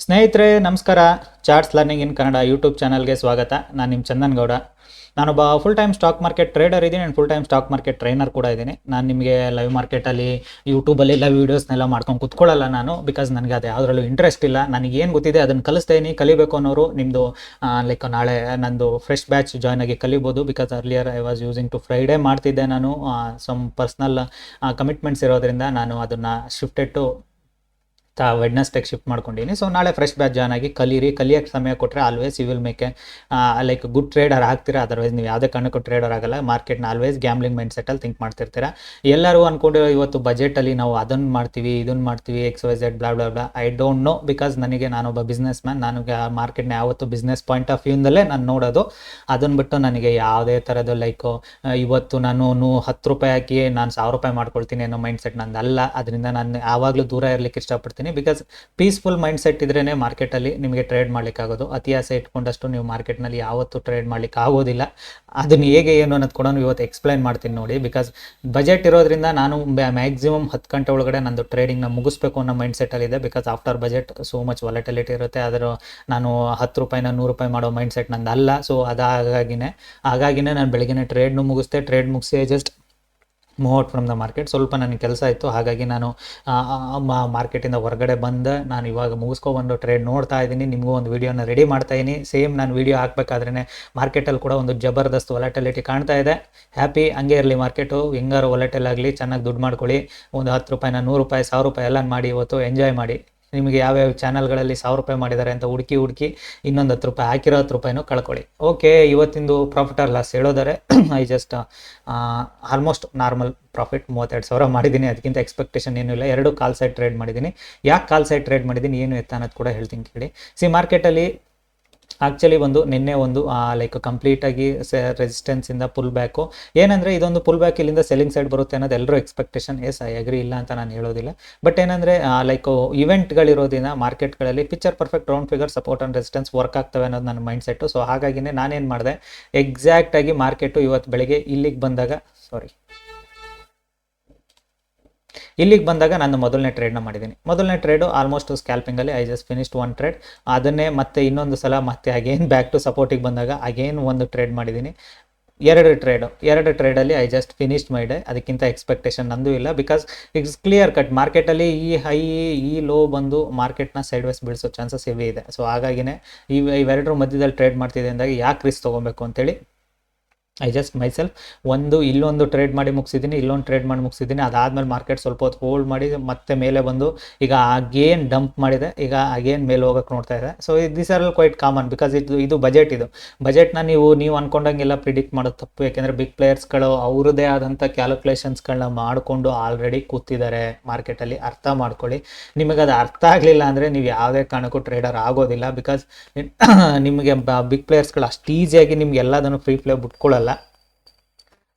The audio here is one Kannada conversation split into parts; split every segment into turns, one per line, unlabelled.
ಸ್ನೇಹಿತರೆ ನಮಸ್ಕಾರ. Charts learning in Kannada YouTube ಚಾನಲ್ಗೆ ಸ್ವಾಗತ. ನಾನು ನಿಮ್ಮ ಚಂದನ್ ಗೌಡ. ನಾನೊಬ್ಬ full time stock market trader ಇದ್ದೀನಿ and full time stock market trainer ಕೂಡ ಇದ್ದೀನಿ. ನಾನು ನಿಮಗೆ ಲೈವ್ ಮಾರ್ಕೆಟಲ್ಲಿ ಯೂಟ್ಯೂಬಲ್ಲೆಲ್ಲ ವೀಡಿಯೋಸ್ನೆಲ್ಲ ಮಾಡ್ಕೊಂಡು ಕುತ್ಕೊಳ್ಳಲ್ಲ ನಾನು, ಬಿಕಾಸ್ ನನಗೆ ಅದು ಯಾವುದ್ರಲ್ಲೂ ಇಂಟ್ರೆಸ್ಟ್ ಇಲ್ಲ. ನನಗೇನು ಗೊತ್ತಿದೆ ಅದನ್ನು ಕಲಿಸ್ತೀನಿ. ಕಲಿಬೇಕು ಅನ್ನೋರು ನಿಮ್ಮದು ಲೈಕ್ ನಾಳೆ ನಂದು ಫ್ರೆಶ್ ಬ್ಯಾಚ್ ಜಾಯ್ನ್ ಆಗಿ ಕಲಿಬೋದು. Because earlier I was using to Friday ಮಾಡ್ತಿದ್ದೆ ನಾನು. ಸಮ್ ಪರ್ಸ್ನಲ್ ಕಮಿಟ್ಮೆಂಟ್ಸ್ ಇರೋದ್ರಿಂದ ನಾನು ಅದನ್ನು ಶಿಫ್ಟೆಡ್ ಟು ವೆಡ್ನೆಸ್ಡೇಗೆ ಶಿಫ್ಟ್ ಮಾಡ್ಕೊಂಡಿನಿ. ಸೊ ನಾಳೆ ಫ್ರೆಶ್ ಬ್ಯಾಚ್ ಜಾಯ್ನ್ ಆಗಿ ಕಲಿಯೋಕ್ಕೆ ಸಮಯ ಕೊಟ್ಟರೆ always you will make like good trader ಆಗ್ತೀರಾ. ಅದರ್ವೈಸ್ ನೀವು ಯಾವುದೇ ಕಾರಣಕ್ಕೂ ಟ್ರೇಡರ್ ಆಗಲ್ಲ. ಮಾರ್ಕೆಟ್ನ ಆಲ್ವೇಸ್ ಗ್ಯಾಮ್ಲಿಂಗ್ ಮೈಂಡ್ ಸೆಟ್ಟಲ್ಲಿ ಥಿಂಕ್ ಮಾಡ್ತಿರ್ತೀರ. ಎಲ್ಲರೂ ಅಂದ್ಕೊಂಡು ಇವತ್ತು ಬಜೆಟಲ್ಲಿ ನಾವು ಅದನ್ನು ಮಾಡ್ತೀವಿ ಇದನ್ನು ಮಾಡ್ತೀವಿ XYZ blah blah blah. I don't no, because ನಾನೊಬ್ಬ ಬಿಸ್ನೆಸ್ ಮ್ಯಾನ್. ನನಗೆ ಮಾರ್ಕೆಟ್ನ ಯಾವತ್ತು ಬಿಸ್ನೆಸ್ ಪಾಯಿಂಟ್ ಆಫ್ ವ್ಯೂಯಿಂದಲೇ ನಾನು ನೋಡೋದು. ಅದನ್ನು ಬಿಟ್ಟು ನನಗೆ ಯಾವುದೇ ಥರದ್ದು ಲೈಕು ಇವತ್ತು ನಾನು 10 ರೂಪಾಯಿ ಹಾಕಿ ನಾನು 1000 ರೂಪಾಯಿ ಮಾಡ್ಕೊಳ್ತೀನಿ ಅನ್ನೋ ಮೈಂಡ್ ಸೆಟ್ ನಂದಲ್ಲ. ಅದರಿಂದ ನಾನು ಯಾವಾಗಲೂ ದೂರ ಇರಲಿಕ್ಕೆ ಇಷ್ಟಪಡ್ತೀನಿ. ಬಿಕಾಸ್ ಪೀಸ್ಫುಲ್ ಮೈಂಡ್ ಸೆಟ್ ಇದ್ರೇ ಮಾರ್ಕೆಟಲ್ಲಿ ನಿಮಗೆ ಟ್ರೇಡ್ ಮಾಡ್ಲಿಕ್ಕಾಗೋದು. ಅತಿ ಆಸೆ ಇಟ್ಕೊಂಡಷ್ಟು ನೀವು ಮಾರ್ಕೆಟ್ನಲ್ಲಿ ಯಾವತ್ತೂ ಟ್ರೇಡ್ ಮಾಡ್ಲಿಕ್ಕೆ ಆಗೋದಿಲ್ಲ. ಅದನ್ನು ಹೇಗೆ ಏನು ಅನ್ನೋದು ಕೂಡ ಇವತ್ತು ಎಕ್ಸ್ಪ್ಲೈನ್ ಮಾಡ್ತೀನಿ ನೋಡಿ. ಬಿಕಾಸ್ ಬಜೆಟ್ ಇರೋದ್ರಿಂದ ನಾನು ಮ್ಯಾಕ್ಸಿಮಮ್ 10 ಗಂಟೆ ಒಳಗಡೆ ನಂದು ಟ್ರೇಡಿಂಗ್ನ ಮುಗಿಸ್ಬೇಕು ಅನ್ನೋ ಮೈಂಡ್ ಸೆಟ್ಟಲ್ಲಿದೆ. Because after budget so much volatility ಇರುತ್ತೆ. ಅದರ ನಾನು 10 ರೂಪಾಯಿನ 100 ರೂಪಾಯಿ ಮಾಡೋ ಮೈಂಡ್ ಸೆಟ್ ನಂದಲ್ಲ. ಸೊ ಹಾಗಾಗಿನೇ ನಾನು ಬೆಳಗ್ಗೆ ಟ್ರೇಡ್ನು ಮುಗಿಸ್ದೆ. ಟ್ರೇಡ್ ಮುಗಿಸಿ just move out from the market. ಸ್ವಲ್ಪ ನನಗೆ ಕೆಲಸ ಇತ್ತು, ಹಾಗಾಗಿ ನಾನು ಮಾರ್ಕೆಟಿಂದ ಹೊರಗಡೆ ಬಂದು ನಾನು ಇವಾಗ ಮುಗಿಸ್ಕೊಬಂದು ಟ್ರೇಡ್ ನೋಡ್ತಾ ಇದ್ದೀನಿ. ನಿಮಗೂ ಒಂದು ವೀಡಿಯೋನ ರೆಡಿ ಮಾಡ್ತಾ ಇದ್ದೀನಿ. ಸೇಮ್ ನಾನು ವೀಡಿಯೋ ಹಾಕಬೇಕಾದ್ರೇ ಮಾರ್ಕೆಟಲ್ಲಿ ಕೂಡ ಒಂದು ಜಬರ್ದಸ್ತ್ ವಾಲಟಿಲಿಟಿ ಕಾಣ್ತಾ ಇದೆ. ಹ್ಯಾಪಿ, ಹಂಗೆ ಇರಲಿ ಮಾರ್ಕೆಟು. ಹೆಂಗಾರು ವಾಲಟೈಲ್ ಆಗಲಿ, ಚೆನ್ನಾಗಿ ದುಡ್ಡು ಮಾಡ್ಕೊಳ್ಳಿ. ಒಂದು 10 ರೂಪಾಯಿನ 100 ರೂಪಾಯಿ 1000 ರೂಪಾಯಿ ಎಲ್ಲ ಮಾಡಿ ಇವತ್ತು ಎಂಜಾಯ್ ಮಾಡಿ. ನಿಮಗೆ ಯಾವ್ಯಾವ ಚಾನಲ್ಗಳಲ್ಲಿ 1000 ರೂಪಾಯಿ ಮಾಡಿದ್ದಾರೆ ಅಂತ ಹುಡುಕಿ ಇನ್ನೊಂದು 10 ರೂಪಾಯಿ ಹಾಕಿರೋ 10 ರೂಪಾಯಿನೂ ಕಳ್ಕೊಳ್ಳಿ. ಓಕೆ, ಇವತ್ತಿಂದು ಪ್ರಾಫಿಟ್ ಆರ್ ಲಾಸ್ ಹೇಳೋದಾರೆ I just almost normal profit 32,000 ಮಾಡಿದ್ದೀನಿ. ಅದಕ್ಕಿಂತ ಎಕ್ಸ್ಪೆಕ್ಟೇಷನ್ ಏನೂ ಇಲ್ಲ. 2 ಕಾಲ್ ಸೈಡ್ ಟ್ರೇಡ್ ಮಾಡಿದ್ದೀನಿ. ಯಾಕೆ ಕಾಲ್ ಸೈಡ್ ಟ್ರೇಡ್ ಮಾಡಿದ್ದೀನಿ, ಏನು ಎತ್ತ ಅನ್ನೋದು ಕೂಡ ಹೇಳ್ತೀನಿ ಕೇಳಿ. ಮಾರ್ಕೆಟಲ್ಲಿ ಆ್ಯಕ್ಚುಲಿ ನಿನ್ನೆ ಲೈಕ್ ಕಂಪ್ಲೀಟಾಗಿ ರೆಸಿಸ್ಟೆನ್ಸಿಂದ ಪುಲ್ ಬ್ಯಾಕು. ಏನಂದರೆ ಇದೊಂದು ಪುಲ್ ಬ್ಯಾಕ್, ಇಲ್ಲಿಂದ ಸೆಲ್ಲಿಂಗ್ ಸೈಡ್ ಬರುತ್ತೆ ಅನ್ನೋದು ಎಲ್ಲರೂ ಎಕ್ಸ್ಪೆಕ್ಟೇಷನ್. ಎಸ್, ಐ ಅಗ್ರಿ, ಇಲ್ಲ ಅಂತ ನಾನು ಹೇಳೋದಿಲ್ಲ. ಬಟ್ ಏನಂದರೆ ಲೈಕ್ ಇವೆಂಟ್ಗಳಿರೋದ್ರಿಂದ ಮಾರ್ಕೆಟ್ಗಳಲ್ಲಿ picture perfect round figure support and resistance work ಆಗ್ತವೆ ಅನ್ನೋದು ನನ್ನ ಮೈಂಡ್ ಸೆಟ್ಟು. ಸೊ ಹಾಗಾಗಿನೇ ನಾನೇನು ಮಾಡಿದೆ, ಎಕ್ಸಾಕ್ಟಾಗಿ ಮಾರ್ಕೆಟು ಇವತ್ತು ಬೆಳಗ್ಗೆ ಇಲ್ಲಿಗೆ ಬಂದಾಗ ನಾನು ಮೊದಲನೇ ಟ್ರೇಡ್ನ ಮಾಡಿದ್ದೀನಿ. ಮೊದಲನೇ ಟ್ರೇಡು ಆಲ್ಮೋಸ್ಟ್ ಸ್ಕ್ಯಾಲ್ಪಿಂಗಲ್ಲಿ ಐ ಜಸ್ಟ್ ಫಿನಿಶ್ಡ್ 1 ಟ್ರೇಡ್. ಅದನ್ನೇ ಮತ್ತೆ ಇನ್ನೊಂದು ಸಲ ಮತ್ತೆ ಅಗೇನ್ ಬ್ಯಾಕ್ ಟು ಸಪೋರ್ಟಿಗೆ ಬಂದಾಗ ಅಗೇನ್ 1 ಟ್ರೇಡ್ ಮಾಡಿದ್ದೀನಿ. 2 ಟ್ರೇಡಲ್ಲಿ I just finished my day. ಅದಕ್ಕಿಂತ ಎಕ್ಸ್ಪೆಕ್ಟೇಷನ್ ನಂದು ಇಲ್ಲ. ಬಿಕಾಸ್ ಇಟ್ಸ್ ಕ್ಲಿಯರ್ ಕಟ್, ಮಾರ್ಕೆಟಲ್ಲಿ ಈ ಹೈ ಈ ಲೋ ಬಂದು ಮಾರ್ಕೆಟ್ನ ಸೈಡ್ ವೇಸ್ ಬೀಳಿಸೋ ಚಾನ್ಸಸ್ ಹೆವಿ ಇದೆ. ಸೊ ಹಾಗಾಗಿನೇ ಇವೆರಡರ ಮಧ್ಯದಲ್ಲಿ ಟ್ರೇಡ್ ಮಾಡ್ತಿದೆ ಅಂದಾಗ ಯಾಕೆ ರಿಸ್ಕ್ ತೊಗೊಬೇಕು ಅಂತೇಳಿ ಐ ಜಸ್ಟ್ ಮೈಸೆಲ್ಫ್ ಇಲ್ಲೊಂದು ಟ್ರೇಡ್ ಮಾಡಿ ಮುಗಿಸಿದ್ದೀನಿ, ಇಲ್ಲೊಂದು ಟ್ರೇಡ್ ಮಾಡಿ ಮುಗಿಸಿದ್ದೀನಿ. ಅದಾದಮೇಲೆ ಮಾರ್ಕೆಟ್ ಸ್ವಲ್ಪ ಹೊತ್ತು ಹೋಲ್ಡ್ ಮಾಡಿ ಮತ್ತೆ ಮೇಲೆ ಬಂದು ಈಗ ಅಗೇನ್ ಡಂಪ್ ಮಾಡಿದೆ. ಈಗ ಅಗೇನ್ ಮೇಲೆ ಹೋಗೋಕೆ ನೋಡ್ತಾ ಇದೆ. So this are quite common. Because ಇದು ಬಜೆಟ್ನ ನೀವು ಅಂದ್ಕೊಂಡಂಗೆಲ್ಲ ಪ್ರಿಡಿಕ್ಟ್ ಮಾಡೋದು ತಪ್ಪು. ಯಾಕೆಂದರೆ ಬಿಗ್ ಪ್ಲೇಯರ್ಸ್ಗಳು ಅವ್ರದ್ದೇ ಆದಂಥ ಕ್ಯಾಲ್ಕುಲೇಷನ್ಸ್ಗಳನ್ನ ಮಾಡಿಕೊಂಡು ಆಲ್ರೆಡಿ ಕೂತಿದ್ದಾರೆ ಮಾರ್ಕೆಟಲ್ಲಿ. ಅರ್ಥ ಮಾಡ್ಕೊಳ್ಳಿ. ನಿಮಗೆ ಅದು ಅರ್ಥ ಆಗಲಿಲ್ಲ ಅಂದರೆ ನೀವು ಯಾವುದೇ ಕಾರಣಕ್ಕೂ ಟ್ರೇಡರ್ ಆಗೋದಿಲ್ಲ. ಬಿಕಾಸ್ ನಿಮಗೆ ಬಿಗ್ ಪ್ಲೇಯರ್ಸ್ಗಳು ಅಷ್ಟು ಈಸಿಯಾಗಿ ನಿಮ್ಗೆ ಎಲ್ಲದನ್ನು ಫ್ರೀ ಪ್ಲೇ ಬಿಟ್ಕೊಳ್ಳಲ್ಲ.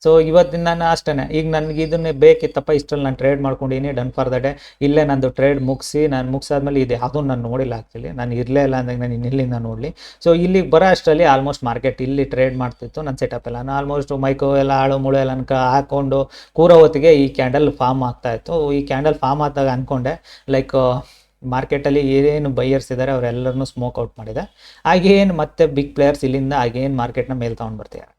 ಸೊ ಇವತ್ತಿನ ನಾನು ಅಷ್ಟೇ, ಈಗ ನನಗೆ ಇದನ್ನೇ ಬೇಕಿತ್ತಪ್ಪ, ಇಷ್ಟರಲ್ಲಿ ನಾನು ಟ್ರೇಡ್ ಮಾಡ್ಕೊಂಡಿದ್ದೀನಿ, ಡನ್ ಫಾರ್ ದ ಡೇ. ಇಲ್ಲೇ ನಂದು ಟ್ರೇಡ್ ಮುಗಿಸಾದ್ಮೇಲೆ ಇದು ಯಾವುದೂ ನಾನು ನೋಡಿಲ್ಲ. ಆ್ಯಕ್ಚುಲಿ ನಾನು ಇರಲೇ ಇಲ್ಲ ಅಂದಾಗ ನಾನು ಇನ್ನೆಲ್ಲಿಂದ ನೋಡಲಿ. ಸೊ ಇಲ್ಲಿಗೆ ಬರೋ ಅಷ್ಟರಲ್ಲಿ ಆಲ್ಮೋಸ್ಟ್ ಮಾರ್ಕೆಟ್ ಇಲ್ಲಿ ಟ್ರೇಡ್ ಮಾಡ್ತಿತ್ತು. ನನ್ನ ಸೆಟಪ್ ಎಲ್ಲ ನಾನು ಆಲ್ಮೋಸ್ಟ್ ಮೈಕೋ ಎಲ್ಲ ಆಳು ಮುಳು ಎಲ್ಲ ಹಾಕ್ಕೊಂಡು ಕೂರೋ ಹೊತ್ತಿಗೆ ಈ ಕ್ಯಾಂಡಲ್ ಫಾರ್ಮ್ ಆಗ್ತಾಯಿತ್ತು. ಈ ಕ್ಯಾಂಡಲ್ ಫಾರ್ಮ್ ಆದಾಗ ಅಂದ್ಕೊಂಡೆ ಲೈಕ್ ಮಾರ್ಕೆಟಲ್ಲಿ ಏನೇನು ಬೈಯರ್ಸ್ ಇದ್ದಾರೆ ಅವರೆಲ್ಲರನ್ನೂ ಸ್ಮೋಕ್ ಔಟ್ ಮಾಡಿದೆ. ಆಗೇನು ಮತ್ತೆ ಬಿಗ್ ಪ್ಲೇಯರ್ಸ್ ಇಲ್ಲಿಂದ ಆಗೇನು ಮಾರ್ಕೆಟ್ನ ಮೇಲೆ ತೊಗೊಂಡು ಬರ್ತಿದ್ದಾರೆ.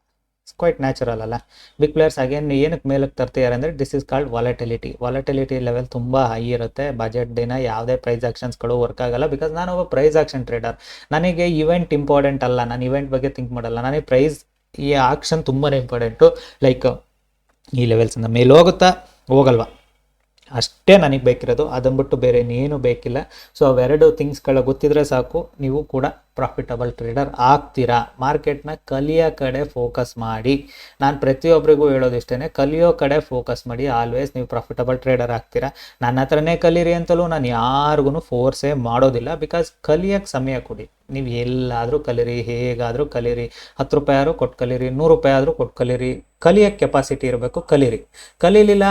ಕ್ವೈಟ್ ನ್ಯಾಚುರಲ್ ಅಲ್ಲ. ಬಿಗ್ ಪ್ಲೇಯರ್ಸ್ ಆಗೇನು ಏನಕ್ಕೆ ಮೇಲಕ್ಕೆ ತರ್ತಿದ್ದಾರೆ ಅಂದರೆ this is called volatility level ತುಂಬ ಹೈ ಇರುತ್ತೆ. ಬಜೆಟ್ ದಿನ ಯಾವುದೇ ಪ್ರೈಸ್ ಆಕ್ಷನ್ಸ್ಗಳು ವರ್ಕ್ ಆಗಲ್ಲ. ಬಿಕಾಸ್ ನಾನು ಒಬ್ಬ ಪ್ರೈಸ್ ಆಕ್ಷನ್ ಟ್ರೇಡರ್. ನನಗೆ ಇವೆಂಟ್ ಇಂಪಾರ್ಟೆಂಟ್ ಅಲ್ಲ, ನಾನು ಇವೆಂಟ್ ಬಗ್ಗೆ ಥಿಂಕ್ ಮಾಡಲ್ಲ. ನನಗೆ ಈ ಆಕ್ಷನ್ ತುಂಬಾ ಇಂಪಾರ್ಟೆಂಟು. ಲೈಕ್ ಈ ಲೆವೆಲ್ಸಿಂದ ಮೇಲೆ ಹೋಗುತ್ತಾ ಹೋಗಲ್ವಾ ಅಷ್ಟೇ ನನಗೆ ಬೇಕಿರೋದು. ಅದನ್ನು ಬಿಟ್ಟು ಬೇರೆ ಇನ್ನೇನು ಬೇಕಿಲ್ಲ. ಸೊ ಅವೆರಡು ಥಿಂಗ್ಸ್ಗಳ ಗೊತ್ತಿದ್ರೆ ಸಾಕು, ನೀವು ಕೂಡ ಪ್ರಾಫಿಟಬಲ್ ಟ್ರೇಡರ್ ಆಗ್ತೀರಾ. ಮಾರ್ಕೆಟ್ನ ಕಲಿಯೋ ಕಡೆ ಫೋಕಸ್ ಮಾಡಿ. ನಾನು ಪ್ರತಿಯೊಬ್ಬರಿಗೂ ಹೇಳೋದು ಇಷ್ಟೇ, ಕಲಿಯೋ ಕಡೆ ಫೋಕಸ್ ಮಾಡಿ. ಆಲ್ವೇಸ್ ನೀವು ಪ್ರಾಫಿಟಬಲ್ ಟ್ರೇಡರ್ ಆಗ್ತೀರಾ. ನನ್ನ ಹತ್ರನೇ ಕಲೀರಿ ಅಂತಲೂ ನಾನು ಯಾರಿಗೂ ಫೋರ್ಸೇ ಮಾಡೋದಿಲ್ಲ. ಬಿಕಾಸ್ ಕಲಿಯೋಕ್ಕೆ ಸಮಯ ಕೊಡಿ. ನೀವು ಎಲ್ಲಾದರೂ ಕಲೀರಿ, ಹೇಗಾದರೂ ಕಲೀರಿ. 10 ರೂಪಾಯಿ ಆದರೂ ಕೊಟ್ಟು ಕಲೀರಿ, 100 ರೂಪಾಯಿ ಆದರೂ ಕೊಟ್ಟು ಕಲೀರಿ. ಕಲಿಯೋಕ್ಕೆ ಕೆಪಾಸಿಟಿ ಇರಬೇಕು, ಕಲೀಲಿಲ್ಲ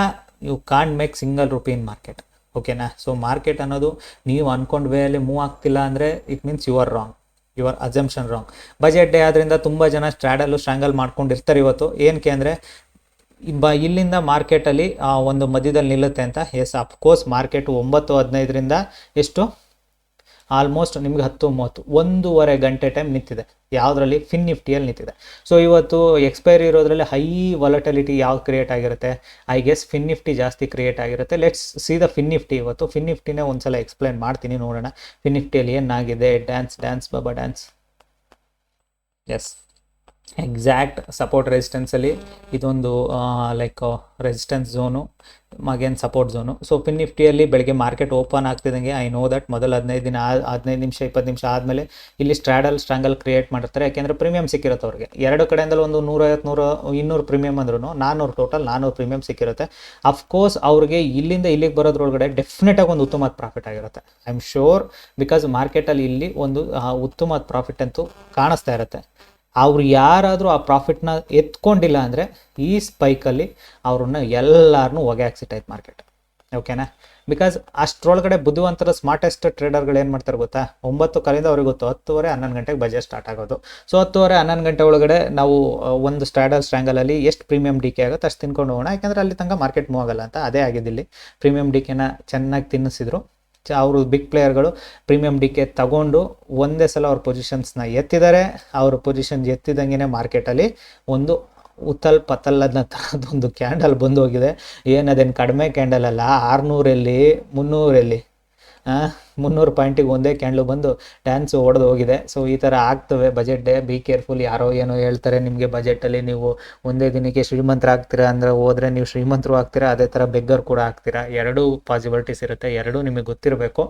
you can't make single rupee in market. ಓಕೆನಾ? ಸೊ ಮಾರ್ಕೆಟ್ ಅನ್ನೋದು ನೀವು ಅಂದ್ಕೊಂಡು ವೇಯಲ್ಲಿ ಮೂವ್ ಆಗ್ತಿಲ್ಲ ಅಂದರೆ it means you are wrong, your assumption wrong. Budget day ಆದ್ದರಿಂದ ತುಂಬ ಜನ ಸ್ಟ್ರಾಂಗಲ್ ಮಾಡ್ಕೊಂಡಿರ್ತಾರೆ ಇವತ್ತು. ಏನಕ್ಕೆ ಅಂದರೆ ಇಲ್ಲಿಂದ ಮಾರ್ಕೆಟಲ್ಲಿ ಒಂದು ಮಧ್ಯದಲ್ಲಿ ನಿಲ್ಲುತ್ತೆ ಅಂತ. ಎಸ್, ಅಫ್ಕೋರ್ಸ್ ಮಾರ್ಕೆಟು 9:15 ಎಷ್ಟು ಆಲ್ಮೋಸ್ಟ್ ನಿಮ್ಗೆ 10:30 1.5 ಗಂಟೆ ಟೈಮ್ ನಿಂತಿದೆ. ಯಾವುದರಲ್ಲಿ? ಫಿನ್ ನಿಫ್ಟಿಯಲ್ಲಿ ನಿಂತಿದೆ. ಸೊ ಇವತ್ತು ಎಕ್ಸ್ಪೈರಿ ಇರೋದ್ರಲ್ಲಿ ಹೈ ವಾಲಟಿಲಿಟಿ ಯಾವ್ದು ಕ್ರಿಯೇಟ್ ಆಗಿರುತ್ತೆ? ಐ ಗೆಸ್ ಫಿನ್ ನಿಫ್ಟಿ ಜಾಸ್ತಿ ಕ್ರಿಯೇಟ್ ಆಗಿರುತ್ತೆ. Let's see the Fin Nifty. ಇವತ್ತು ಫಿನ್ ನಿಫ್ಟಿನೇ ಒಂದ್ಸಲ ಎಕ್ಸ್ಪ್ಲೈನ್ ಮಾಡ್ತೀನಿ, ನೋಡೋಣ ಫಿನ್ ನಿಫ್ಟಿಯಲ್ಲಿ ಏನಾಗಿದೆ. Dance Baba dance. Yes, exact support ರೆಸಿಸ್ಟೆನ್ಸಲ್ಲಿ ಇದೊಂದು like resistance zone, again support zone. So Fin ನಿಫ್ಟಿಯಲ್ಲಿ ಬೆಳಗ್ಗೆ ಮಾರ್ಕೆಟ್ ಓಪನ್ ಆಗ್ತಿದ್ದಂಗೆ ಐ ನೋ ದಟ್ ಮೊದಲು 15 ನಿಮಿಷ 20 ನಿಮಿಷ ಆದಮೇಲೆ ಇಲ್ಲಿ ಸ್ಟ್ರಾಂಗಲ್ ಕ್ರಿಯೇಟ್ ಮಾಡಿರ್ತಾರೆ. ಯಾಕೆಂದರೆ ಪ್ರೀಮಿಯಂ ಸಿಕ್ಕಿರುತ್ತೆ ಅವ್ರಿಗೆ. ಎರಡು ಕಡೆಯಿಂದಲೂ ಒಂದು 150-200 ಪ್ರೀಮಿಯಂ ಅಂದ್ರೂ 400 ಟೋಟಲ್ 400 ಪ್ರೀಮಿಯಂ ಸಿಕ್ಕಿರುತ್ತೆ. ಅಫ್ಕೋರ್ಸ್ ಅವ್ರಿಗೆ ಇಲ್ಲಿಂದ ಇಲ್ಲಿಗೆ ಬರೋದ್ರೊಳಗಡೆ ಡೆಫಿನೆಟಾಗಿ ಒಂದು ಉತ್ತಮವಾದ ಪ್ರಾಫಿಟ್ ಆಗಿರುತ್ತೆ. ಐ ಆಮ್ ಶೋರ್, ಬಿಕಾಸ್ ಮಾರ್ಕೆಟಲ್ಲಿ ಇಲ್ಲಿ ಒಂದು ಉತ್ತಮವಾದ ಪ್ರಾಫಿಟ್ ಅಂತೂ ಕಾಣಿಸ್ತಾ ಇರುತ್ತೆ. ಅವ್ರು ಯಾರಾದರೂ ಆ ಪ್ರಾಫಿಟ್ನ ಎತ್ಕೊಂಡಿಲ್ಲ ಅಂದರೆ ಈ ಸ್ಪೈಕಲ್ಲಿ ಅವ್ರನ್ನ ಎಲ್ಲರನ್ನೂ ಹೊಗೆ ಹಾಕ್ಸಿಟ್ಟೈತೆ ಮಾರ್ಕೆಟ್. ಓಕೆನಾ? ಬಿಕಾಸ್ ಅಷ್ಟರೊಳಗಡೆ ಬುದ್ಧಿವಂತರ ಸ್ಮಾರ್ಟೆಸ್ಟ್ ಟ್ರೇಡರ್ಗಳು ಏನು ಮಾಡ್ತಾರೆ ಗೊತ್ತಾ? 9 ಅವ್ರಿಗೆ ಗೊತ್ತು 10:30-11 ಗಂಟೆಗೆ ಬಜೆಟ್ ಸ್ಟಾರ್ಟ್ ಆಗೋದು. ಸೊ 10:30-11 ಗಂಟೆ ಒಳಗಡೆ ನಾವು ಒಂದು ಸ್ಟ್ರಾಂಗಲಲ್ಲಿ ಎಷ್ಟು ಪ್ರೀಮಿಯಂ ಡಿ ಕೆ ಆಗುತ್ತೆ ಅಷ್ಟು ತಿನ್ಕೊಂಡು ಹೋಗೋಣ, ಯಾಕೆಂದರೆ ಅಲ್ಲಿ ತನಕ ಮಾರ್ಕೆಟ್ ಮೂವ್ ಆಗಲ್ಲ ಅಂತ. ಅದೇ ಆಗಿದ್ದಿಲ್ಲಿ. ಪ್ರೀಮಿಯಂ ಡಿ ಕೆನ ಚೆನ್ನಾಗಿ ತಿನ್ನಿಸಿದ್ರು ಅವರು. ಬಿಗ್ ಪ್ಲೇಯರ್ಗಳು ಪ್ರೀಮಿಯಂ ಡಿ ಕೆ ತಗೊಂಡು ಒಂದೇ ಸಲ ಅವ್ರ ಪೊಸಿಷನ್ಸ್ನ ಎತ್ತಿದ್ದಾರೆ. ಅವ್ರ ಪೊಸಿಷನ್ ಎತ್ತಿದಂಗೆ ಮಾರ್ಕೆಟಲ್ಲಿ ಒಂದು ಉತ್ತಲ್ ಪತಲ್ ಅನ್ನೋ ಥರದೊಂದು ಕ್ಯಾಂಡಲ್ ಬಂದು ಹೋಗಿದೆ. ಏನದೇನು ಕಡಿಮೆ ಕ್ಯಾಂಡಲ್ ಅಲ್ಲ, 600 300 300 ಪಾಯಿಂಟಿಗೆ ಒಂದೇ ಕ್ಯಾಂಡ್ಲು ಬಂದು ಡ್ಯಾನ್ಸು ಹೊಡೆದು ಹೋಗಿದೆ. ಸೊ ಈ ಥರ ಆಗ್ತವೆ ಬಜೆಟ್ ಡೇ. Be careful. ಯಾರೋ ಏನೋ ಹೇಳ್ತಾರೆ ನಿಮಗೆ ಬಜೆಟಲ್ಲಿ ನೀವು ಒಂದೇ ದಿನಕ್ಕೆ ಶ್ರೀಮಂತರ ಆಗ್ತೀರಾ ಅಂದರೆ ಹೋದರೆ ನೀವು ಶ್ರೀಮಂತರು ಆಗ್ತೀರಾ, ಅದೇ ಥರ ಬೆಗ್ಗರ್ ಕೂಡ ಆಗ್ತೀರಾ. ಎರಡೂ ಪಾಸಿಬಿಲಿಟೀಸ್ ಇರುತ್ತೆ, ಎರಡೂ ನಿಮಗೆ ಗೊತ್ತಿರಬೇಕು.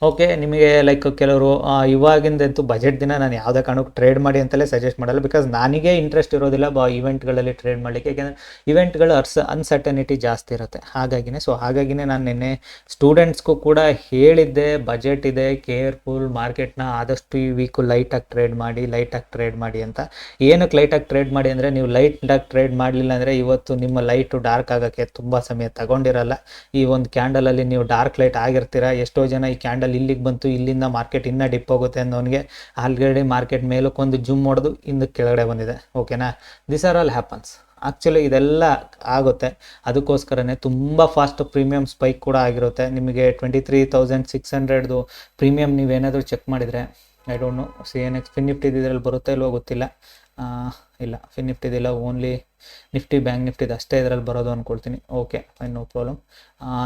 ಓಕೆ, ನಿಮಗೆ ಲೈಕ್ ಕೆಲವರು ಇವಾಗಿಂದಂತೂ ಬಜೆಟ್ ದಿನ ನಾನು ಯಾವುದೇ ಕಾರಣಕ್ಕೂ ಟ್ರೇಡ್ ಮಾಡಿ ಅಂತಲೇ ಸಜೆಸ್ಟ್ ಮಾಡಲ್ಲ. ಬಿಕಾಸ್ ನನಗೆ ಇಂಟ್ರೆಸ್ಟ್ ಇರೋದಿಲ್ಲ ಇವೆಂಟ್ಗಳಲ್ಲಿ ಟ್ರೇಡ್ ಮಾಡಲಿಕ್ಕೆ. ಯಾಕೆಂದರೆ ಇವೆಂಟ್ಗಳು ಅನ್ಸರ್ಟನಿಟಿ ಜಾಸ್ತಿ ಇರುತ್ತೆ. ಹಾಗಾಗಿನೇ ನಾನು ನಿನ್ನೆ ಸ್ಟೂಡೆಂಟ್ಸ್ಗೂ ಕೂಡ ಹೇಳಿದ್ದೆ, ಬಜೆಟ್ ಇದೆ, ಕೇರ್ಫುಲ್, ಮಾರ್ಕೆಟ್ನ ಆದಷ್ಟು ಈ ವೀಕು ಲೈಟಾಗಿ ಟ್ರೇಡ್ ಮಾಡಿ ಅಂತ. ಏನಕ್ಕೆ ಲೈಟಾಗಿ ಟ್ರೇಡ್ ಮಾಡಿ ಅಂದರೆ, ನೀವು ಲೈಟಾಗಿ ಟ್ರೇಡ್ ಮಾಡಲಿಲ್ಲ ಅಂದರೆ ಇವತ್ತು ನಿಮ್ಮ ಲೈಟು ಡಾರ್ಕ್ ಆಗೋಕ್ಕೆ ತುಂಬ ಸಮಯ ತಗೊಂಡಿರಲ್ಲ. ಈ ಒಂದು ಕ್ಯಾಂಡಲಲ್ಲಿ ನೀವು ಡಾರ್ಕ್ ಲೈಟ್ ಆಗಿರ್ತೀರ. ಎಷ್ಟೋ ಜನ ಈ ಕ್ಯಾಂಡಲ್ ಇಲ್ಲಿಗೆ ಬಂತು, ಇಲ್ಲಿಂದ ಮಾರ್ಕೆಟ್ ಇನ್ನೂ ಡಿಪ್ ಹೋಗುತ್ತೆ ಅನ್ನೋನಿಗೆ ಆಲ್ರೆಡಿ ಮಾರ್ಕೆಟ್ ಮೇಲಕ್ಕೊಂದು ಜುಮ್ ಹೊಡೆದು ಹಿಂದಕ್ಕೆ ಕೆಳಗಡೆ ಬಂದಿದೆ. ಓಕೆನಾ? This are all happens. Actually ಇದೆಲ್ಲ ಆಗುತ್ತೆ. ಅದಕ್ಕೋಸ್ಕರನೇ ತುಂಬ ಫಾಸ್ಟ್ ಪ್ರೀಮಿಯಂ ಸ್ಪೈಕ್ ಕೂಡ ಆಗಿರುತ್ತೆ. ನಿಮಗೆ 23,600 ಪ್ರೀಮಿಯಂ ನೀವೇನಾದರೂ ಚೆಕ್ ಮಾಡಿದರೆ, I don't know, CNX Fin Nifty ಇದರಲ್ಲಿ ಬರುತ್ತೆ ಇಲ್ವೋ ಗೊತ್ತಿಲ್ಲ. ಇಲ್ಲ, ಫಿನ್ ನಿಫ್ಟಿದಿಲ್ಲ, ಓನ್ಲಿ ನಿಫ್ಟಿ ಬ್ಯಾಂಕ್ ನಿಫ್ಟಿದು ಅಷ್ಟೇ ಇದರಲ್ಲಿ ಬರೋದು ಅಂದ್ಕೊಳ್ತೀನಿ. Okay, fine, no problem.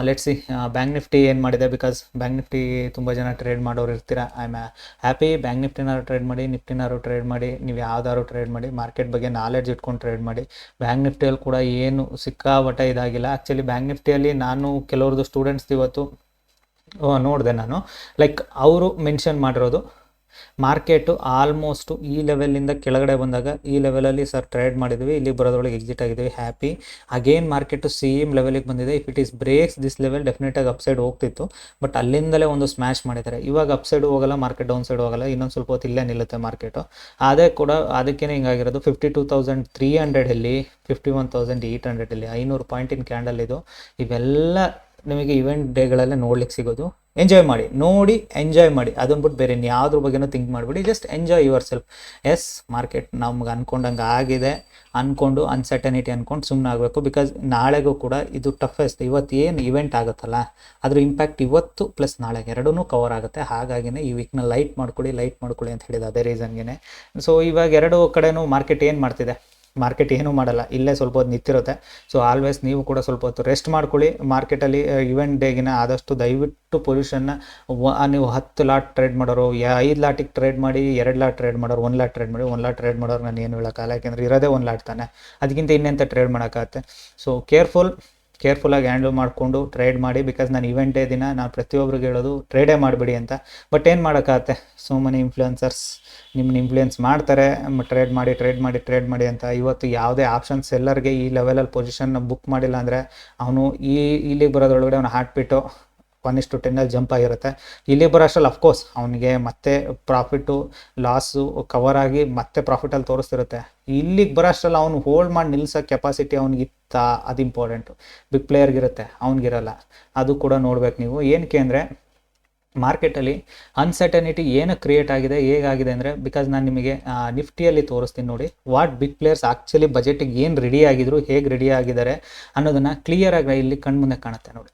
Let's see Bank Nifty ಏನು ಮಾಡಿದೆ. ಬಿಕಾಸ್ ಬ್ಯಾಂಕ್ ನಿಫ್ಟಿ ತುಂಬ ಜನ ಟ್ರೇಡ್ ಮಾಡೋರು ಇರ್ತೀರ. I am happy. ಬ್ಯಾಂಕ್ ನಿಫ್ಟಿನಾರು ಟ್ರೇಡ್ ಮಾಡಿ, ನಿಫ್ಟಿನಾರು ಟ್ರೇಡ್ ಮಾಡಿ, ನೀವು ಯಾವ್ದಾದ್ರು ಟ್ರೇಡ್ ಮಾಡಿ, ಮಾರ್ಕೆಟ್ ಬಗ್ಗೆ ನಾಲೆಡ್ಜ್ ಇಟ್ಕೊಂಡು ಟ್ರೇಡ್ ಮಾಡಿ. ಬ್ಯಾಂಕ್ ನಿಫ್ಟಿಯಲ್ಲಿ ಕೂಡ ಏನು ಸಿಕ್ಕಾಪಟ್ಟೆ ಇದಾಗಿಲ್ಲ. ಆ್ಯಕ್ಚುಲಿ ಬ್ಯಾಂಕ್ ನಿಫ್ಟಿಯಲ್ಲಿ ನಾನು ಕೆಲವ್ರದ್ದು ಸ್ಟೂಡೆಂಟ್ಸ್ ಇವತ್ತು ನೋಡಿದೆ ನಾನು. ಲೈಕ್ ಅವರು ಮೆನ್ಷನ್ ಮಾಡಿರೋದು, ಮಾರ್ಕೆಟು ಆಲ್ಮೋಸ್ಟು ಈ ಲೆವೆಲಿಂದ ಕೆಳಗಡೆ ಬಂದಾಗ ಈ ಲೆವೆಲಲ್ಲಿ ಸರ್ ಟ್ರೇಡ್ ಮಾಡಿದ್ವಿ, ಇಲ್ಲಿಗೆ ಬರೋದ್ರೊಳಗೆ ಎಕ್ಸಿಟ್ ಆಗಿದ್ವಿ, ಹ್ಯಾಪಿ. ಅಗೇನ್ ಮಾರ್ಕೆಟು ಸೇಮ್ ಲೆವೆಲಿಗೆ ಬಂದಿದೆ. If it is breaks this level ಡೆಫಿನೆಟಾಗಿ ಅಪ್ಸೈಡ್ ಹೋಗ್ತಿತ್ತು, ಬಟ್ ಅಲ್ಲಿಂದಲೇ ಒಂದು ಸ್ಮ್ಯಾಶ್ ಮಾಡಿದ್ದಾರೆ. ಇವಾಗ ಅಪ್ಸೈಡ್ ಹೋಗಲ್ಲ, ಮಾರ್ಕೆಟ್ ಡೌನ್ ಸೈಡ್ ಹೋಗಲ್ಲ, ಇನ್ನೊಂದು ಸ್ವಲ್ಪ ಹೊತ್ತು ಇಲ್ಲೇ ನಿಲ್ಲುತ್ತೆ ಮಾರ್ಕೆಟು. ಅದೇ ಕೂಡ ಅದಕ್ಕೇ ಹಿಂಗಾಗಿರೋದು. 52,300 51,800 500 ಪಾಯಿಂಟಿನ ಕ್ಯಾಂಡಲ್ ಇದು. ಇವೆಲ್ಲ ನಿಮಗೆ ಇವೆಂಟ್ ಡೇಗಳಲ್ಲೇ ನೋಡ್ಲಿಕ್ಕೆ ಸಿಗೋದು. ಎಂಜಾಯ್ ಮಾಡಿ ಅದನ್ನು ಬಿಟ್ಟು ಬೇರೆ ಯಾವುದ್ರ ಬಗ್ಗೆನೂ ಥಿಂಕ್ ಮಾಡಿಬಿಡಿ. Just enjoy yourself. Yes, market ನಮ್ಗೆ ಅಂದ್ಕೊಂಡಂಗೆ ಆಗಿದೆ, ಅಂದ್ಕೊಂಡು ಅನ್ಸರ್ಟನಿಟಿ ಅಂದ್ಕೊಂಡು ಸುಮ್ಮನೆ ಆಗಬೇಕು. ಬಿಕಾಸ್ ನಾಳೆಗೂ ಕೂಡ ಇದು ಟಫೆಸ್ಟ್. ಇವತ್ತು ಏನು ಇವೆಂಟ್ ಆಗುತ್ತಲ್ಲ ಅದ್ರ ಇಂಪ್ಯಾಕ್ಟ್ ಇವತ್ತು ಪ್ಲಸ್ ನಾಳೆಗೆ ಎರಡೂ ಕವರ್ ಆಗುತ್ತೆ. ಹಾಗಾಗಿನೇ ಈ ವೀಕ್ನ ಲೈಟ್ ಮಾಡ್ಕೊಳ್ಳಿ ಅಂತ ಹೇಳಿದ ಅದೇ ರೀಸನ್ಗೆ. ಸೊ ಇವಾಗ ಎರಡು ಕಡೆನೂ ಮಾರ್ಕೆಟ್ ಏನು ಮಾಡ್ತಿದೆ? ಮಾರ್ಕೆಟ್ ಏನೂ ಮಾಡಲ್ಲ, ಇಲ್ಲೇ ಸ್ವಲ್ಪ ಹೊತ್ತು ನಿಂತಿರುತ್ತೆ. ಸೊ ಆಲ್ವೇಸ್ ನೀವು ಕೂಡ ಸ್ವಲ್ಪ ಹೊತ್ತು ರೆಸ್ಟ್ ಮಾಡ್ಕೊಳ್ಳಿ. ಮಾರ್ಕೆಟಲ್ಲಿ ಇವೆಂಟ್ ಡೇಗಿನ ಆದಷ್ಟು ದಯವಿಟ್ಟು ಪೊಸಿಷನ್ನ ನೀವು 10 ಲಾಟ್ ಟ್ರೇಡ್ ಮಾಡೋರು, 5 ಲಾಟಿಗೆ ಟ್ರೇಡ್ ಮಾಡಿ, 2 ಲಾಟ್ ಟ್ರೇಡ್ ಮಾಡೋರು, 1 ಲಾಟ್ ಟ್ರೇಡ್ ಮಾಡಿ. 1 ಲಾಟ್ ಟ್ರೇಡ್ ಮಾಡೋರು ನಾನು ಏನು ಹೇಳೋಕ್ಕಲ್ಲ, ಯಾಕೆಂದರೆ ಇರೋದೇ 1 ಲಾಟ್ ತಾನೆ, ಅದಕ್ಕಿಂತ ಇನ್ನೆಂತ ಟ್ರೇಡ್ ಮಾಡೋಕ್ಕಾಗತ್ತೆ. ಸೊ ಕೇರ್ಫುಲ್ಲಾಗಿ ಹ್ಯಾಂಡಲ್ ಮಾಡಿಕೊಂಡು ಟ್ರೇಡ್ ಮಾಡಿ. ಬಿಕಾಸ್ ನಾನು ಇವೆಂಟ್ ಡೇ ದಿನ ನಾನು ಪ್ರತಿಯೊಬ್ಬರಿಗೆ ಹೇಳೋದು ಟ್ರೇಡೇ ಮಾಡಿಬಿಡಿ ಅಂತ. ಬಟ್ ಏನು ಮಾಡೋಕ್ಕಾಗತ್ತೆ, ಸೋ ಮೆನಿ ಇನ್ಫ್ಲುಯೆನ್ಸರ್ಸ್ ನಿಮ್ಮನ್ನ ಇನ್ಫ್ಲುಯೆನ್ಸ್ ಮಾಡ್ತಾರೆ, ಟ್ರೇಡ್ ಮಾಡಿ ಅಂತ. ಇವತ್ತು ಯಾವುದೇ ಆಪ್ಷನ್ ಸೆಲ್ಲರ್ಗೆ ಈ ಲೆವೆಲಲ್ಲಿ ಪೊಸಿಷನ್ನ ಬುಕ್ ಮಾಡಿಲ್ಲ ಅಂದರೆ ಅವನು ಇಲ್ಲಿಗೆ ಬರೋದ್ರೊಳಗಡೆ ಅವನು ಹಾರ್ಟ್ಬಿಟ್ಟು 1:10 ಜಂಪ್ ಆಗಿರುತ್ತೆ. ಇಲ್ಲಿ ಬರೋ ಅಷ್ಟರಲ್ಲಿ ಅಫ್ಕೋರ್ಸ್ ಅವನಿಗೆ ಮತ್ತೆ ಪ್ರಾಫಿಟ್ಟು ಲಾಸು ಕವರ್ ಆಗಿ ಮತ್ತೆ ಪ್ರಾಫಿಟಲ್ಲಿ ತೋರಿಸ್ತಿರುತ್ತೆ. ಇಲ್ಲಿಗೆ ಬರೋ ಅಷ್ಟರಲ್ಲಿ ಅವನು ಹೋಲ್ಡ್ ಮಾಡಿ ನಿಲ್ಲಿಸೋ ಕೆಪಾಸಿಟಿ ಅವ್ನಿಗಿತ್ತ, ಅದು ಇಂಪಾರ್ಟೆಂಟು. ಬಿಗ್ ಪ್ಲೇಯರ್ಗಿರುತ್ತೆ, ಅವ್ನಿಗಿರಲ್ಲ. ಅದು ಕೂಡ ನೋಡ್ಬೇಕು ನೀವು. ಏನಕ್ಕೆ ಅಂದರೆ ಮಾರ್ಕೆಟಲ್ಲಿ ಅನ್ಸರ್ಟನಿಟಿ ಏನು ಕ್ರಿಯೇಟ್ ಆಗಿದೆ, ಹೇಗಾಗಿದೆ ಅಂದರೆ, ಬಿಕಾಸ್ ನಾನು ನಿಮಗೆ ನಿಫ್ಟಿಯಲ್ಲಿ ತೋರಿಸ್ತೀನಿ ನೋಡಿ. ವಾಟ್ ಬಿಗ್ ಪ್ಲೇಯರ್ಸ್ ಆ್ಯಕ್ಚುಲಿ ಬಜೆಟಿಗೆ ಏನು ರೆಡಿ ಆಗಿದ್ರು, ಹೇಗೆ ರೆಡಿ ಆಗಿದ್ದಾರೆ ಅನ್ನೋದನ್ನು ಕ್ಲಿಯರಾಗಿ ಇಲ್ಲಿ ಕಣ್ಮುಂದೆ ಕಾಣುತ್ತೆ ನೋಡಿ.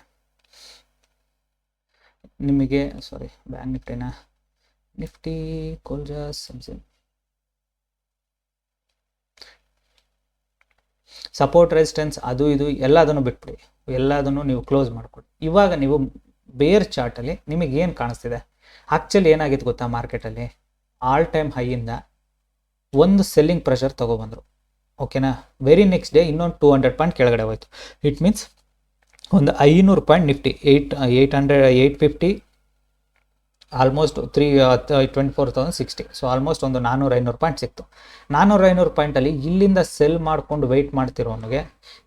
ನಿಮಗೆ ಬ್ಯಾಂಕ್ ನಿಫ್ಟಿನ ನಿಫ್ಟಿ ಕೋಲ್ಜಾ ಸಬ್ಸಿಡಿ ಸಪೋರ್ಟ್ ರೆಸಿಸ್ಟೆನ್ಸ್ ಅದು ಇದು ಎಲ್ಲದನ್ನು ಬಿಟ್ಬಿಡಿ, ಎಲ್ಲದನ್ನು ನೀವು ಕ್ಲೋಸ್ ಮಾಡಿಕೊಡಿ. ಇವಾಗ ನೀವು ಬೇರ್ ಚಾರ್ಟಲ್ಲಿ ನಿಮಗೆ ಏನು ಕಾಣಿಸ್ತಿದೆ, ಆ್ಯಕ್ಚುಲಿ ಏನಾಗಿತ್ತು ಗೊತ್ತಾ, ಮಾರ್ಕೆಟಲ್ಲಿ ಆಲ್ ಟೈಮ್ ಹೈಯಿಂದ ಒಂದು ಸೆಲ್ಲಿಂಗ್ ಪ್ರೆಷರ್ ತೊಗೊಬಂದರು, ಓಕೆನಾ. ವೆರಿ ನೆಕ್ಸ್ಟ್ ಡೇ ಇನ್ನೊಂದು 200 ಪಾಯಿಂಟ್ ಕೆಳಗಡೆ ಹೋಯ್ತು. ಇಟ್ ಮೀನ್ಸ್ ಒಂದು 500 point Nifty 850 almost 24,060. So almost ಒಂದು 400-500 ಪಾಯಿಂಟ್ ಸಿಕ್ತು. 400-500 ಪಾಯಿಂಟಲ್ಲಿ ಇಲ್ಲಿಂದ ಸೆಲ್ ಮಾಡ್ಕೊಂಡು ವೆಯ್ಟ್ ಮಾಡ್ತಿರೋನಿಗೆ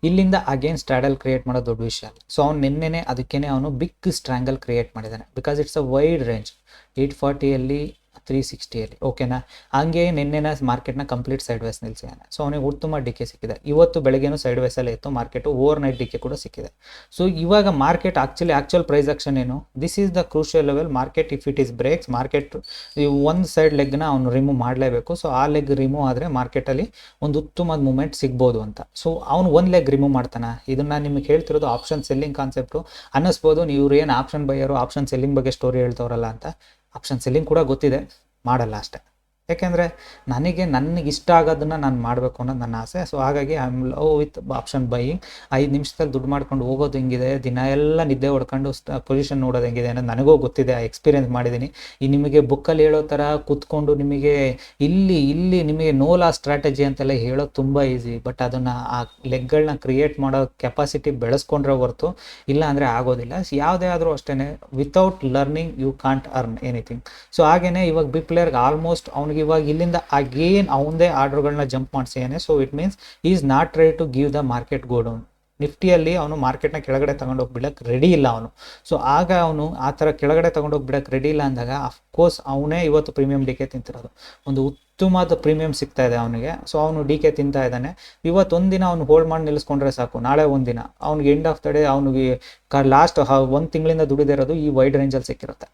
ಇಲ್ಲಿಂದ ಅಗೇನ್ ಸ್ಟ್ರಾಡಲ್ ಕ್ರಿಯೇಟ್ ಮಾಡೋದು ದೊಡ್ಡ ವಿಷಯ. ಸೊ ಅವ್ನು ನಿನ್ನೆನೆ ಅದಕ್ಕೇ ಅವನು ಬಿಗ್ ಸ್ಟ್ರಾಂಗಲ್ ಕ್ರಿಯೇಟ್ ಮಾಡಿದ್ದಾನೆ, because it's a wide range 840ಯಲ್ಲಿ 360ಯಲ್ಲಿ, ಓಕೆನಾ. ಹಂಗೆ ನಿನ್ನೆನ ಮಾರ್ಕೆಟ್ನ ಕಂಪ್ಲೀಟ್ ಸೈಡ್ ವೇಸ್ ನಿಲ್ಸಿದ್ದಾನೆ. ಸೊ ಅವನಿಗೆ ಉತ್ತಮ ಡಿಕೆ ಸಿಕ್ಕಿದೆ. ಇವತ್ತು ಬೆಳಗ್ಗೆನೂ ಸೈಡ್ ವೇಸಲ್ಲೇ ಇತ್ತು ಮಾರ್ಕೆಟು, ಓವರ್ ನೈಟ್ ಡಿಕೆ ಕೂಡ ಸಿಕ್ಕಿದೆ. ಸೊ ಇವಾಗ ಮಾರ್ಕೆಟ್ ಆ್ಯಕ್ಚುಲ್ ಪ್ರೈಸ್ ಆಕ್ಷನ್ ಏನು, this is the crucial level. Market if it is breaks, market ಒಂದು ಸೈಡ್ ಲೆಗ್ನ ಅವನು ರಿಮೂವ್ ಮಾಡಲೇಬೇಕು. ಸೊ ಆ ಲೆಗ್ ರಿಮೂವ್ ಆದರೆ ಮಾರ್ಕೆಟಲ್ಲಿ ಒಂದು ಉತ್ತಮವಾದ ಮೂಮೆಂಟ್ ಸಿಗ್ಬೋದು ಅಂತ. ಸೊ ಅವನು ಒಂದು ಲೆಗ್ ರಿಮೂವ್ ಮಾಡ್ತಾನೆ. ಇದನ್ನು ನಿಮಗೆ ಹೇಳ್ತಿರೋದು ಆಪ್ಷನ್ ಸೆಲ್ಲಿಂಗ್ ಕಾನ್ಸೆಪ್ಟು ಅನ್ನಿಸ್ಬೋದು. ನೀವು ಏನು ಆಪ್ಷನ್ ಬೈಯರು ಆಪ್ಷನ್ ಸೆಲ್ಲಿಂಗ್ ಬಗ್ಗೆ ಸ್ಟೋರಿ ಹೇಳ್ತವ್ರಲ್ಲ ಅಂತ. ಆಪ್ಷನ್ ಸೆಲ್ಲಿಂಗ್ ಕೂಡ ಗೊತ್ತಿದೆ, ಮಾಡಲ್ಲ ಅಷ್ಟೇ. ಯಾಕೆಂದರೆ ನನಗೆ ಇಷ್ಟ ಆಗೋದನ್ನು ನಾನು ಮಾಡಬೇಕು ಅನ್ನೋದು ನನ್ನ ಆಸೆ. ಸೊ ಹಾಗಾಗಿ I am love with option buying. 5 ನಿಮಿಷದಲ್ಲಿ ದುಡ್ಡು ಮಾಡ್ಕೊಂಡು ಹೋಗೋದು ಹೆಂಗಿದೆ, ದಿನ ಎಲ್ಲ ನಿದ್ದೆ ಹೊಡ್ಕೊಂಡು ಪೊಸಿಷನ್ ನೋಡೋದು ಹೆಂಗಿದೆ ಅನ್ನೋದು ನನಗೂ ಗೊತ್ತಿದೆ, ಎಕ್ಸ್ಪೀರಿಯೆನ್ಸ್ ಮಾಡಿದ್ದೀನಿ. ಈ ನಿಮಗೆ ಬುಕ್ಕಲ್ಲಿ ಹೇಳೋ ಥರ ಕೂತ್ಕೊಂಡು ನಿಮಗೆ ಇಲ್ಲಿ ನಿಮಗೆ ನೋ ಲಾಸ್ ಸ್ಟ್ರಾಟಜಿ ಅಂತೆಲ್ಲ ಹೇಳೋದು ತುಂಬ ಈಸಿ. ಬಟ್ ಅದನ್ನು ಆ ಲೆಗ್ಗಳನ್ನ ಕ್ರಿಯೇಟ್ ಮಾಡೋ ಕೆಪಾಸಿಟಿ ಬೆಳೆಸ್ಕೊಂಡ್ರೆ ಹೊರತು ಇಲ್ಲ ಅಂದರೆ ಆಗೋದಿಲ್ಲ. ಯಾವುದೇ ಆದರೂ ಅಷ್ಟೇ, without learning you can't earn anything. So ಹಾಗೇ ಇವಾಗ ಬಿಗ್ ಪ್ಲೇಯರ್ಗೆ ಆಲ್ಮೋಸ್ಟ್ ಅವ್ನಿಗೆ ಇವಾಗ ಇಲ್ಲಿಂದ ಅಗೇನ್ ಅವನದೇ ಆರ್ಡರ್ಗಳನ್ನ ಜಂಪ್ ಮಾಡಿಸಿದ್ದಾನೆ. So it means is not ready to give the market go down. ನಿಫ್ಟಿಯಲ್ಲಿ ಅವನು ಮಾರ್ಕೆಟ್ನ ಕೆಳಗಡೆ ತಗೊಂಡೋಗಿ ಬಿಡಕ್ಕೆ ರೆಡಿ ಇಲ್ಲ ಅವನು. ಸೊ ಆಗ ಅವನು ಆ ಥರ ಕೆಳಗಡೆ ತಗೊಂಡೋಗಿ ಬಿಡಕ್ಕೆ ರೆಡಿ ಇಲ್ಲ ಅಂದಾಗ ಅಫ್ಕೋರ್ಸ್ ಅವನೇ ಇವತ್ತು ಪ್ರೀಮಿಯಂ ಡಿ ಕೆ ತಿಂತಿರೋದು. ಒಂದು ಉತ್ತಮವಾದ ಪ್ರೀಮಿಯಂ ಸಿಗ್ತಾ ಇದೆ ಅವನಿಗೆ. ಸೊ ಅವನು ಡಿ ಕೆ ತಿಂತಾ ಇದ್ದಾನೆ. ಇವತ್ತು ಒಂದಿನ ಅವ್ನು ಹೋಲ್ಡ್ ಮಾಡಿ ನಿಲ್ಲಿಸ್ಕೊಂಡ್ರೆ ಸಾಕು, ನಾಳೆ ಒಂದಿನ ಅವ್ನಿಗೆ ಎಂಡ್ ಆಫ್ ದ ಡೇ ಅವನಿಗೆ ಲಾಸ್ಟ್ 1 ತಿಂಗಳಿಂದ ದುಡಿದಿರೋದು ಈ ವೈಡ್ ರೇಂಜಲ್ಲಿ ಸಿಕ್ಕಿರುತ್ತೆ.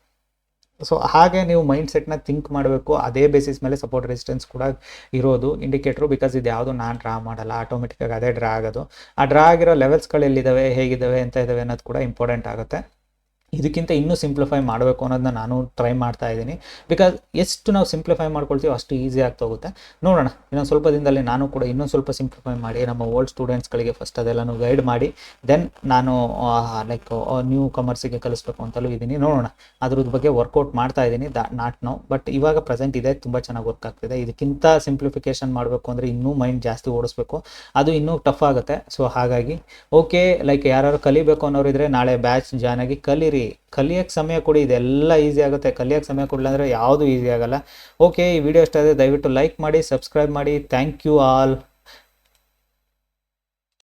ಸೊ ಹಾಗೆ ನೀವು ಮೈಂಡ್ ಸೆಟ್ನ ಥಿಂಕ್ ಮಾಡಬೇಕು. ಅದೇ ಬೇಸಿಸ್ ಮೇಲೆ ಸಪೋರ್ಟ್ ರೆಸಿಸ್ಟೆನ್ಸ್ ಕೂಡ ಇರೋದು ಇಂಡಿಕೇಟ್ರು. ಬಿಕಾಸ್ ಇದು ಯಾವುದು ನಾನು ಡ್ರಾ ಮಾಡಲ್ಲ, ಆಟೋಮೆಟಿಕ್ಕಾಗಿ ಅದೇ ಡ್ರಾ ಆಗೋದು. ಆ ಡ್ರಾ ಆಗಿರೋ ಲೆವೆಲ್ಸ್ಗಳು ಎಲ್ಲಿದ್ದಾವೆ, ಹೇಗಿದ್ದಾವೆ ಅಂತ ಇದ್ದಾವೆ ಅನ್ನೋದು ಕೂಡ ಇಂಪಾರ್ಟೆಂಟ್ ಆಗುತ್ತೆ. ಇದಕ್ಕಿಂತ ಇನ್ನೂ ಸಿಂಪ್ಲಿಫೈ ಮಾಡಬೇಕು ಅನ್ನೋದನ್ನ ನಾನು ಟ್ರೈ ಮಾಡ್ತಾ ಇದ್ದೀನಿ. ಬಿಕಾಸ್ ಎಷ್ಟು ನಾವು ಸಿಂಪ್ಲಿಫೈ ಮಾಡ್ಕೊಳ್ತೀವಿ ಅಷ್ಟು ಈಸಿ ಆಗ್ತಾ ಹೋಗುತ್ತೆ. ನೋಡೋಣ, ಇನ್ನೊಂದು ಸ್ವಲ್ಪ ದಿನದಲ್ಲಿ ನಾನು ಕೂಡ ಇನ್ನೊಂದು ಸ್ವಲ್ಪ ಸಿಂಪ್ಲಿಫೈ ಮಾಡಿ ನಮ್ಮ ಓಲ್ಡ್ ಸ್ಟೂಡೆಂಟ್ಸ್ಗಳಿಗೆ ಫಸ್ಟ್ ಅದೆಲ್ಲನೂ ಗೈಡ್ ಮಾಡಿ ದೆನ್ ನಾನು ಲೈಕ್ ನ್ಯೂ ಕಮರ್ಸಿಗೆ ಕಲಿಸ್ಬೇಕು ಅಂತಲೂ ಇದ್ದೀನಿ. ನೋಡೋಣ, ಅದ್ರದ್ದು ಬಗ್ಗೆ ವರ್ಕೌಟ್ ಮಾಡ್ತಾ ಇದ್ದೀನಿ, ನಾಟ್ ನೋ. ಬಟ್ ಇವಾಗ ಪ್ರೆಸೆಂಟ್ ಇದೆ, ತುಂಬ ಚೆನ್ನಾಗಿ ವರ್ಕ್ ಆಗ್ತಿದೆ. ಇದಕ್ಕಿಂತ ಸಿಂಪ್ಲಿಫಿಕೇಶನ್ ಮಾಡಬೇಕು ಅಂದರೆ ಇನ್ನೂ ಮೈಂಡ್ ಜಾಸ್ತಿ ಓಡಿಸ್ಬೇಕು, ಅದು ಇನ್ನೂ ಟಫ್ ಆಗುತ್ತೆ. ಸೊ ಹಾಗಾಗಿ ಓಕೆ, ಲೈಕ್ ಯಾರು ಕಲಿಬೇಕು ಅನ್ನೋರು ಇದ್ದರೆ ನಾಳೆ ಬ್ಯಾಚ್ ಜಾಯ್ನ್ ಆಗಿ ಕಲೀರಿ. ಕಲಿಯೋಕ್ಕೆ ಸಮಯ ಕೊಡಿ, ಇದೆಲ್ಲ ಈಸಿ ಆಗುತ್ತೆ. ಕಲಿಯೋಕ್ಕೆ ಸಮಯ ಕೊಡಲಿಲ್ಲ ಅಂದರೆ ಯಾವುದು ಈಸಿ ಆಗಲ್ಲ. ಓಕೆ, ಈ ವಿಡಿಯೋ ಇಷ್ಟ ಆದರೆ ದಯವಿಟ್ಟು ಲೈಕ್ ಮಾಡಿ, ಸಬ್ಸ್ಕ್ರೈಬ್ ಮಾಡಿ. Thank you all.